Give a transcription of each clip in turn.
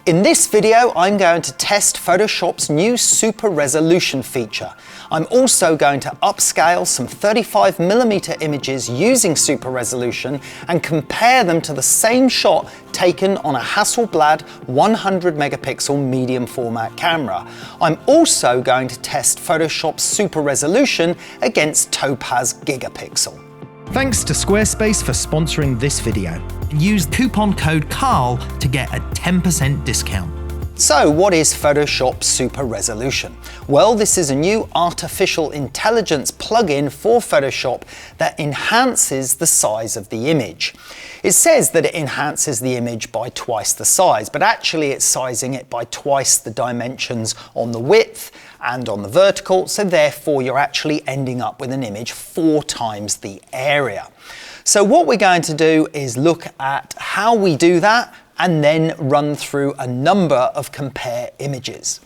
In this video, I'm going to test Photoshop's new super resolution feature. I'm also going to upscale some 35mm images using super resolution and compare them to the same shot taken on a Hasselblad 100MP medium format camera. I'm also going to test Photoshop's super resolution against Topaz Gigapixel. Thanks to Squarespace for sponsoring this video. Use coupon code CARL to get a 10% discount. So what is Photoshop Super Resolution? Well, this is a new artificial intelligence plugin for Photoshop that enhances the size of the image. It says that it enhances the image by twice the size, but actually it's sizing it by twice the dimensions on the width and on the vertical, so therefore you're actually ending up with an image 4 times the area. So what we're going to do is look at how we do that and then run through a number of compare images.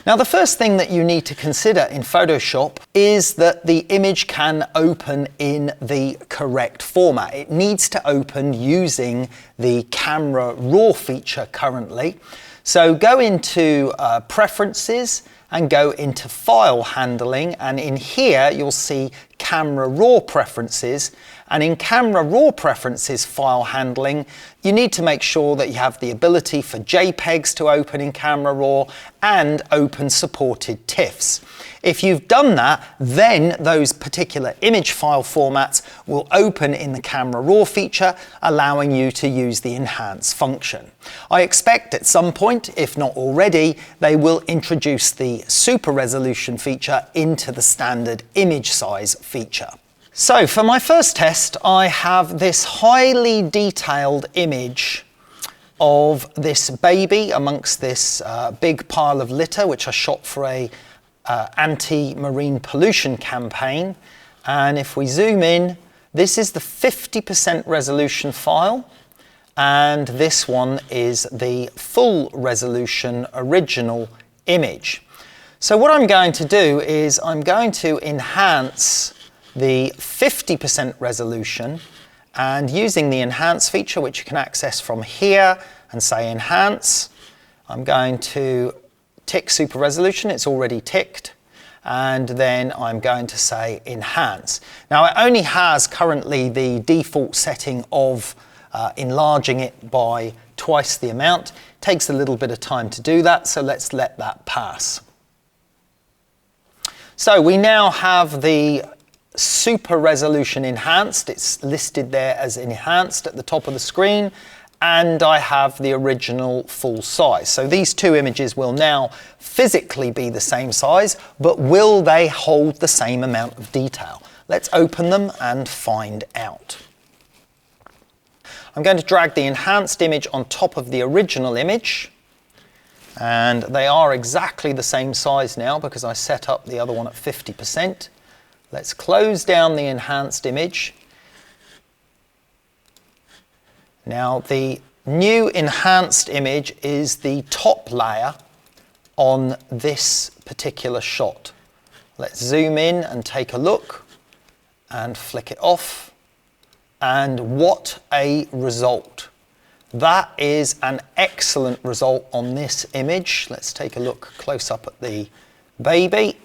Now, the first thing that you need to consider in Photoshop is that the image can open in the correct format. It needs to open using the camera raw feature currently. So go into Preferences and go into File Handling, and in here you'll see Camera Raw Preferences, and in Camera Raw Preferences File Handling you need to make sure that you have the ability for JPEGs to open in Camera Raw and open supported TIFFs. If you've done that, then those particular image file formats will open in the Camera Raw feature, allowing you to use the Enhance function. I expect at some point, if not already, they will introduce the Super Resolution feature into the standard image size feature. So for my first test, I have this highly detailed image of this baby amongst this big pile of litter, which I shot for a anti-marine pollution campaign. And if we zoom in, this is the 50% resolution file, and this one is the full resolution original image. So what I'm going to do is I'm going to enhance the 50% resolution, and using the enhance feature, which you can access from here and say enhance, I'm going to tick super resolution. It's already ticked, and then I'm going to say enhance. Now it only has currently the default setting of enlarging it by twice the amount. It takes a little bit of time to do that, so let's let that pass. So we now have the super resolution enhanced. It's listed there as enhanced at the top of the screen, and I have the original full size. So these two images will now physically be the same size, but will they hold the same amount of detail? Let's open them and find out. I'm going to drag the enhanced image on top of the original image, and they are exactly the same size now because I set up the other one at 50%. Let's close down the enhanced image. Now the new enhanced image is the top layer on this particular shot. Let's zoom in and take a look and flick it off. And what a result. That is an excellent result on this image. Let's take a look close up at the baby.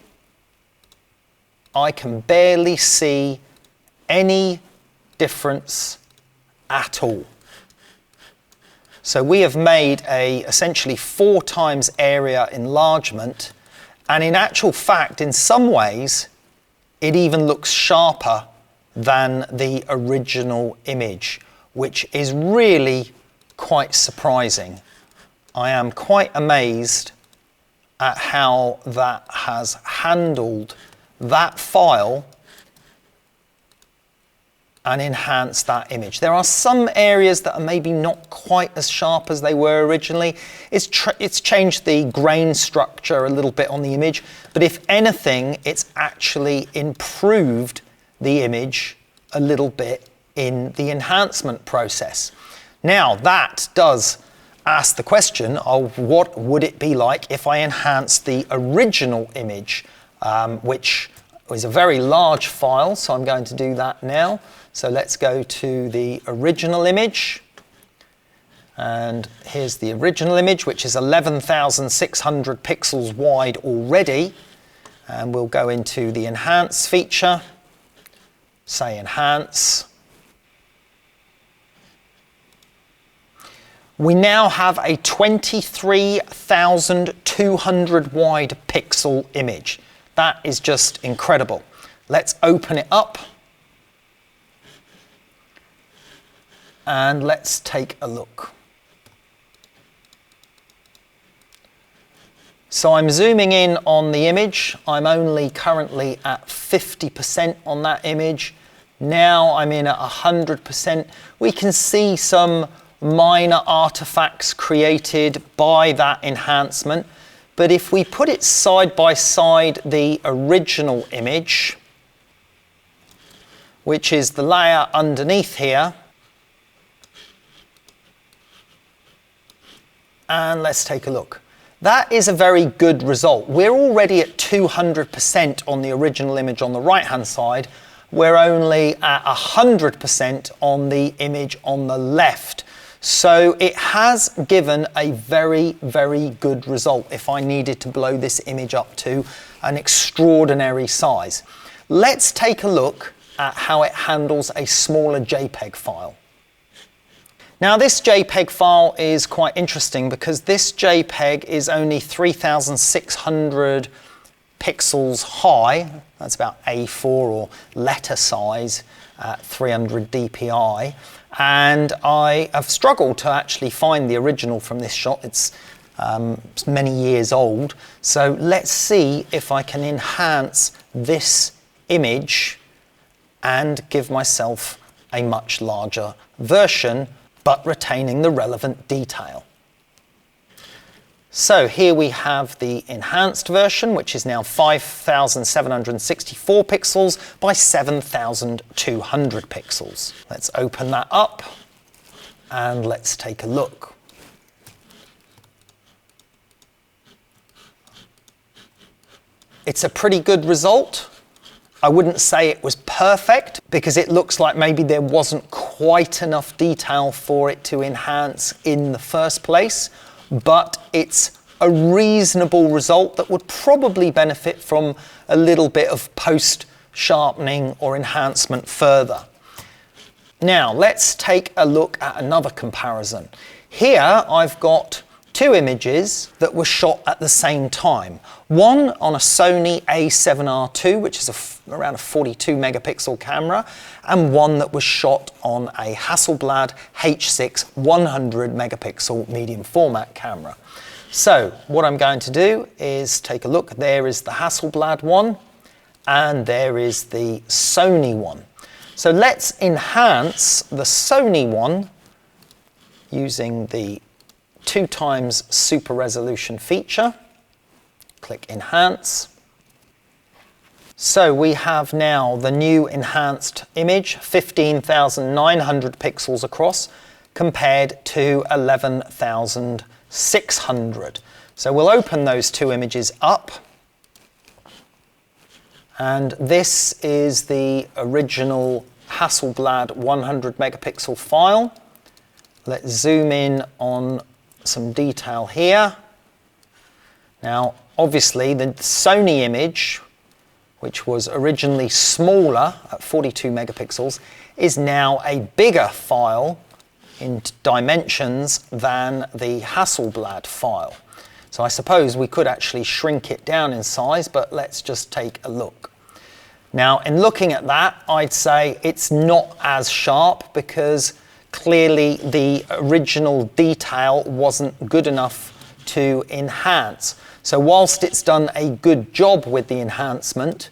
I can barely see any difference at all. So we have made a essentially 4 times area enlargement, and in actual fact, in some ways, it even looks sharper than the original image, which is really quite surprising. I am quite amazed at how that has handled that file and enhance that image. There are some areas that are maybe not quite as sharp as they were originally. It's changed the grain structure a little bit on the image, but if anything, it's actually improved the image a little bit in the enhancement process. Now that does ask the question of what would it be like if I enhanced the original image, which is a very large file, so I'm going to do that now. So let's go to the original image, And here's the original image, which is 11,600 pixels wide already. And we'll go into the enhance feature, say enhance. We now have a 23,200 wide pixel image. That is just incredible. Let's open it up and let's take a look. So I'm zooming in on the image. I'm only currently at 50% on that image. Now I'm in at 100%. We can see some minor artifacts created by that enhancement. But if we put it side by side the original image, which is the layer underneath here, and let's take a look. That is a very good result. We're already at 200% on the original image on the right-hand side. We're only at 100% on the image on the left. So it has given a very, very good result if I needed to blow this image up to an extraordinary size. Let's take a look at how it handles a smaller JPEG file. Now this JPEG file is quite interesting because this JPEG is only 3,600 pixels high. That's about A4 or letter size at 300 dpi. And I have struggled to actually find the original from this shot. It's many years old. So let's see if I can enhance this image and give myself a much larger version, but retaining the relevant detail. So here we have the enhanced version, which is now 5,764 pixels by 7,200 pixels. Let's open that up and let's take a look. It's a pretty good result. I wouldn't say it was perfect because it looks like maybe there wasn't quite enough detail for it to enhance in the first place. But it's a reasonable result that would probably benefit from a little bit of post-sharpening or enhancement further. Now, let's take a look at another comparison. Here, I've got two images that were shot at the same time. One on a Sony A7R2, which is around a 42 megapixel camera, and one that was shot on a Hasselblad H6-100 megapixel medium format camera. So what I'm going to do is take a look. There is the Hasselblad one, and there is the Sony one. So let's enhance the Sony one using the 2x super resolution feature. Click enhance. So we have now the new enhanced image, 15,900 pixels across compared to 11,600. So we'll open those two images up. And this is the original Hasselblad 100 megapixel file. Let's zoom in on some detail here. Now, obviously, the Sony image, which was originally smaller at 42 megapixels, is now a bigger file in dimensions than the Hasselblad file. So I suppose we could actually shrink it down in size, but let's just take a look. Now, in looking at that, I'd say it's not as sharp because clearly the original detail wasn't good enough to enhance. So whilst it's done a good job with the enhancement,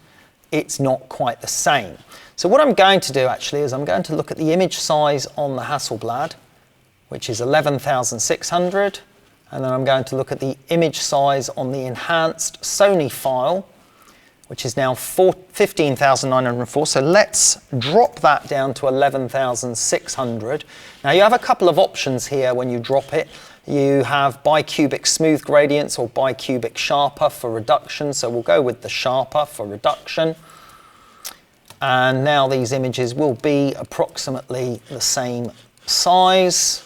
it's not quite the same. So what I'm going to do actually is I'm going to look at the image size on the Hasselblad, which is 11,600, and then I'm going to look at the image size on the enhanced Sony file, which is now 15,904. So let's drop that down to 11,600. Now you have a couple of options here when you drop it. You have bicubic smooth gradients or bicubic sharper for reduction. So we'll go with the sharper for reduction. And now these images will be approximately the same size.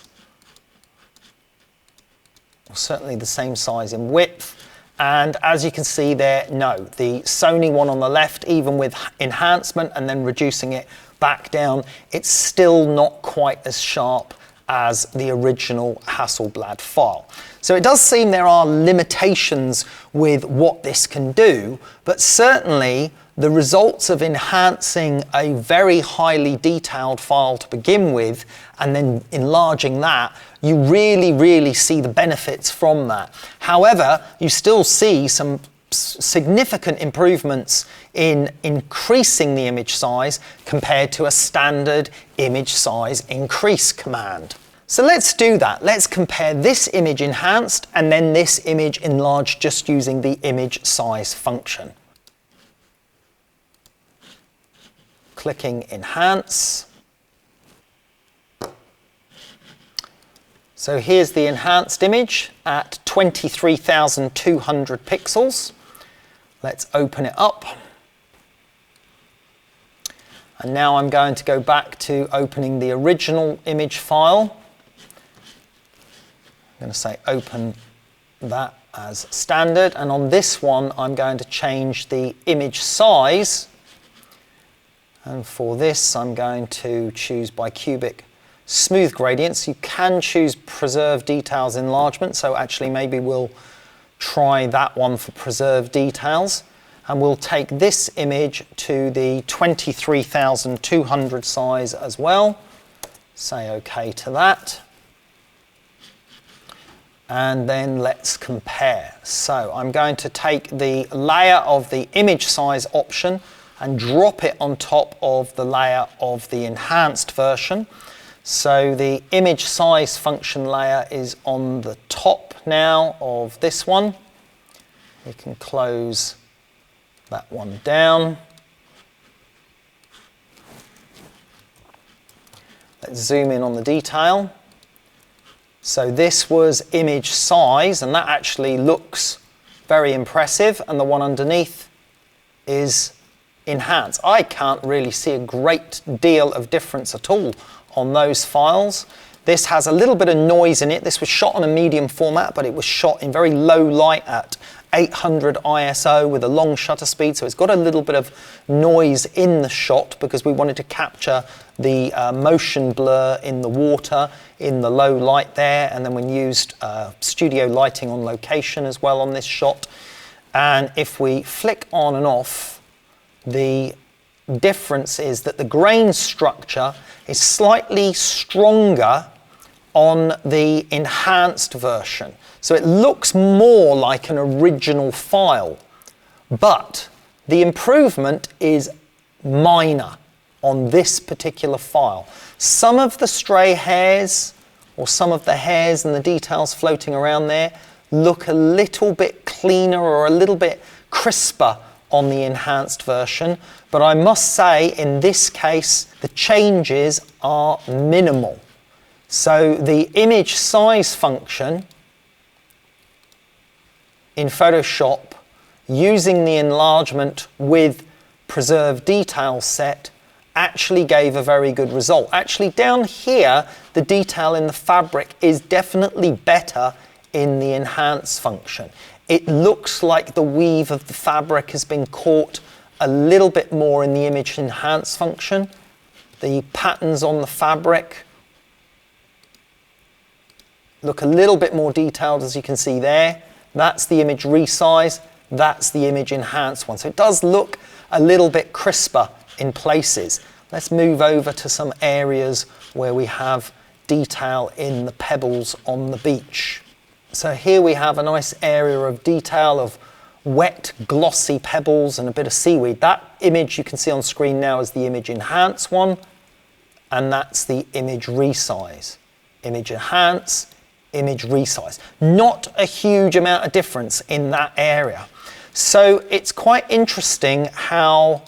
or certainly the same size in width. And as you can see there, no, the Sony one on the left, even with enhancement and then reducing it back down, it's still not quite as sharp as the original Hasselblad file. So it does seem there are limitations with what this can do, but certainly the results of enhancing a very highly detailed file to begin with and then enlarging that, you really see the benefits from that. However, you still see some significant improvements in increasing the image size compared to a standard image size increase command. So let's do that. Let's compare this image enhanced and then this image enlarged just using the image size function. Clicking enhance. So here's the enhanced image at 23,200 pixels. Let's open it up. And now I'm going to go back to opening the original image file. I'm going to say open that as standard. And on this one, I'm going to change the image size. And for this, I'm going to choose bicubic smooth gradients. You can choose preserve details enlargement. So actually maybe we'll try that one for preserve details. And we'll take this image to the 23,200 size as well. Say OK to that. And then let's compare. So I'm going to take the layer of the image size option and drop it on top of the layer of the enhanced version. So the image size function layer is on the top now of this one. You can close that one down. Let's zoom in on the detail. So this was image size, and that actually looks very impressive, and the one underneath is enhanced. I can't really see a great deal of difference at all on those files. This has a little bit of noise in it. This was shot on a medium format, but it was shot in very low light at 800 ISO with a long shutter speed, so it's got a little bit of noise in the shot because we wanted to capture the motion blur in the water in the low light there, and then we used studio lighting on location as well on this shot. And if we flick on and off, the difference is that the grain structure is slightly stronger on the enhanced version. So it looks more like an original file, but the improvement is minor on this particular file. Some of the stray hairs or some of the hairs and the details floating around there look a little bit cleaner or a little bit crisper on the enhanced version, but I must say in this case the changes are minimal. So the image size function in Photoshop using the enlargement with preserve detail set actually gave a very good result. Actually down here the detail in the fabric is definitely better in the enhance function. It looks like the weave of the fabric has been caught a little bit more in the image enhance function. The patterns on the fabric look a little bit more detailed, as you can see there. That's the image resize, that's the image enhance one. So it does look a little bit crisper in places. Let's move over to some areas where we have detail in the pebbles on the beach. So here we have a nice area of detail of wet, glossy pebbles and a bit of seaweed. That image you can see on screen now is the image enhance one, and that's the image resize. Image enhance, image resize. Not a huge amount of difference in that area. So it's quite interesting how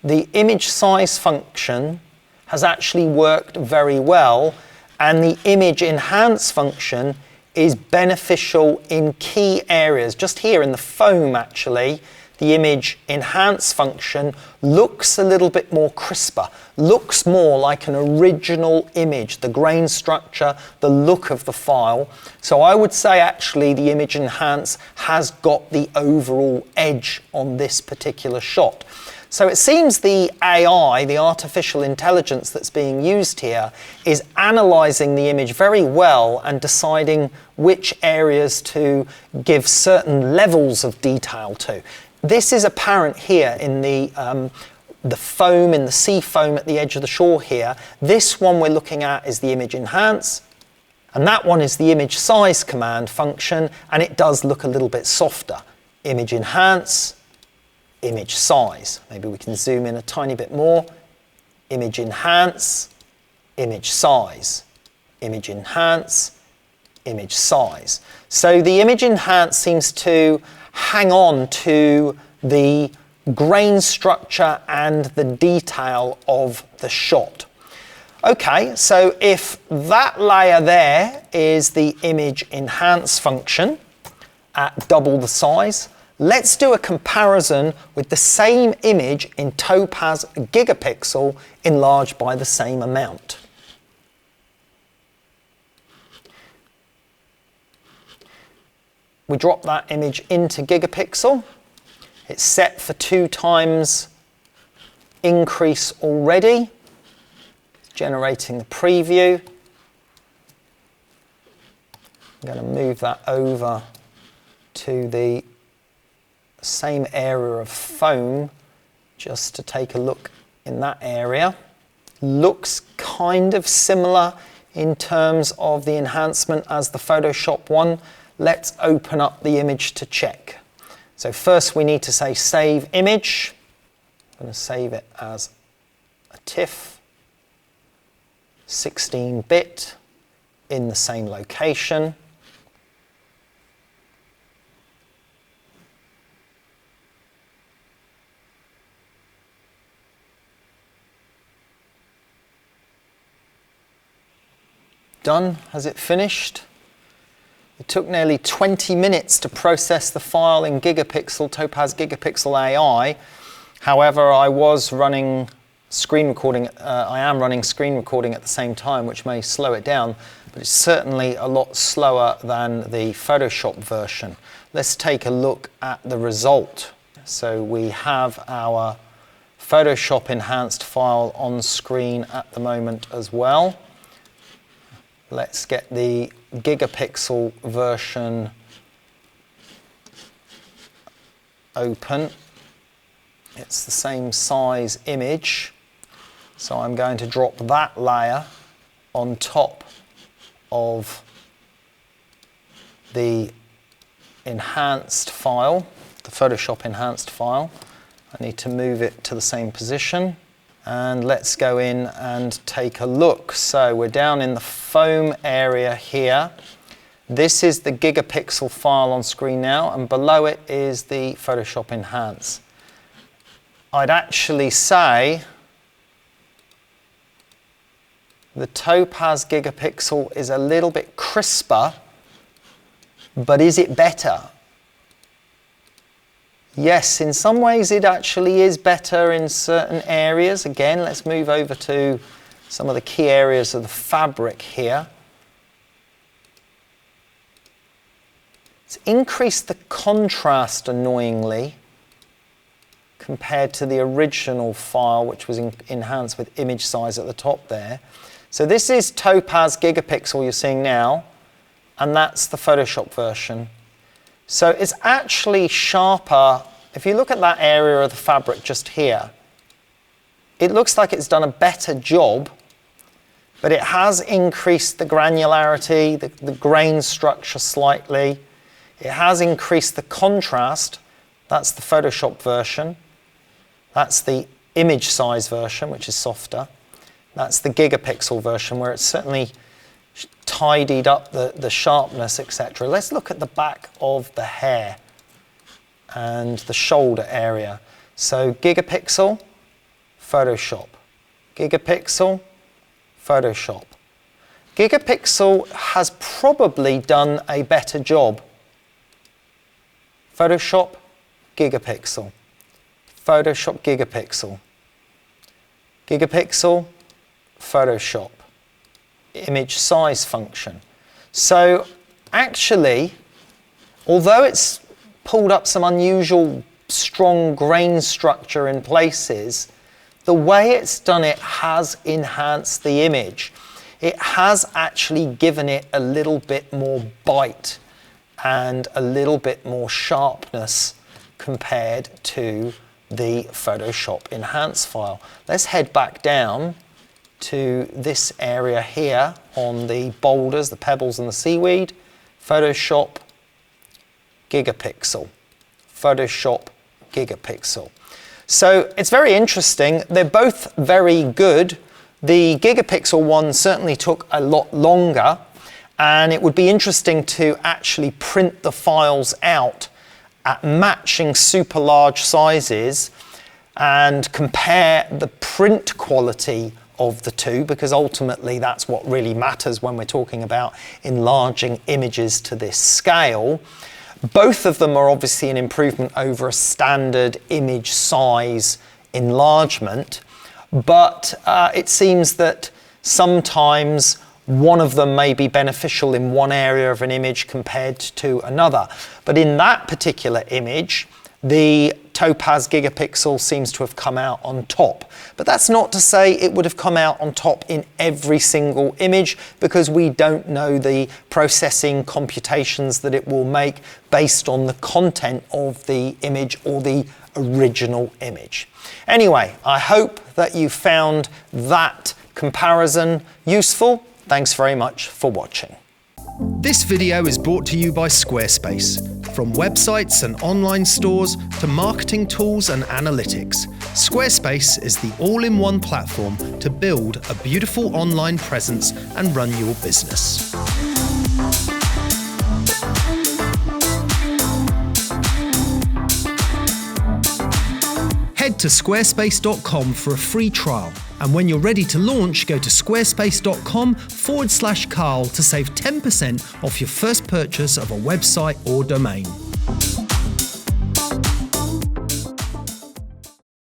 the image size function has actually worked very well, and the image enhance function is beneficial in key areas. Just here in the foam actually, the image enhance function looks a little bit more crisper, looks more like an original image, the grain structure, the look of the file. So I would say actually the image enhance has got the overall edge on this particular shot. So it seems the AI, the artificial intelligence that's being used here, is analysing the image very well and deciding which areas to give certain levels of detail to. This is apparent here in the foam, in the sea foam at the edge of the shore here. This one we're looking at is the image enhance, and that one is the image size command function, and it does look a little bit softer. Image enhance, image size. Maybe we can zoom in a tiny bit more. Image enhance, image size. Image enhance, image size. So the image enhance seems to hang on to the grain structure and the detail of the shot. Okay, so if that layer there is the image enhance function at double the size, let's do a comparison with the same image in Topaz Gigapixel enlarged by the same amount. We drop that image into Gigapixel. It's set for 2 times increase already, generating the preview. I'm going to move that over to the same area of foam just to take a look in that area. Looks kind of similar in terms of the enhancement as the Photoshop one. Let's open up the image to check. So first we need to say save image. I'm going to save it as a TIFF, 16-bit, in the same location. Done. Has it finished? It took nearly 20 minutes to process the file in Gigapixel, Topaz Gigapixel AI. However, I was running screen recording, I am running screen recording at the same time, which may slow it down, but it's certainly a lot slower than the Photoshop version. Let's take a look at the result. So we have our Photoshop enhanced file on screen at the moment as well. Let's get the Gigapixel version open. It's the same size image, so I'm going to drop that layer on top of the enhanced file, the Photoshop enhanced file. I need to move it to the same position. And let's go in and take a look. So we're down in the foam area here. This is the Gigapixel file on screen now, and below it is the Photoshop Enhance. I'd actually say the Topaz Gigapixel is a little bit crisper, but is it better? Yes, in some ways it actually is better in certain areas. Again, let's move over to some of the key areas of the fabric here. It's increased the contrast annoyingly compared to the original file, which was enhanced with image size at the top there. So this is Topaz Gigapixel you're seeing now, and that's the Photoshop version. So it's actually sharper. If you look at that area of the fabric just here, it looks like it's done a better job, but it has increased the granularity, the grain structure slightly. It has increased the contrast. That's the Photoshop version. That's the image size version, which is softer. That's the Gigapixel version, where it's certainly tidied up the sharpness, etc. Let's look at the back of the hair and the shoulder area. So Gigapixel, Photoshop. Gigapixel, Photoshop. Gigapixel has probably done a better job. Photoshop, Gigapixel, Photoshop Gigapixel, Gigapixel, Photoshop, image size function. So actually, although it's pulled up some unusual strong grain structure in places, the way it's done it has enhanced the image. It has actually given it a little bit more bite and a little bit more sharpness compared to the Photoshop Enhance file. Let's head back down to this area here on the boulders, the pebbles and the seaweed. Photoshop Gigapixel, Photoshop Gigapixel. So it's very interesting. They're both very good. The Gigapixel one certainly took a lot longer, and it would be interesting to actually print the files out at matching super large sizes and compare the print quality of the two, because ultimately that's what really matters when we're talking about enlarging images to this scale. Both of them are obviously an improvement over a standard image size enlargement, but it seems that sometimes one of them may be beneficial in one area of an image compared to another. But in that particular image, the Topaz Gigapixel seems to have come out on top. But that's not to say it would have come out on top in every single image, because we don't know the processing computations that it will make based on the content of the image or the original image. Anyway, I hope that you found that comparison useful. Thanks very much for watching. This video is brought to you by Squarespace. From websites and online stores to marketing tools and analytics, Squarespace is the all-in-one platform to build a beautiful online presence and run your business. Head to squarespace.com for a free trial. And when you're ready to launch, go to squarespace.com/Carl to save 10% off your first purchase of a website or domain.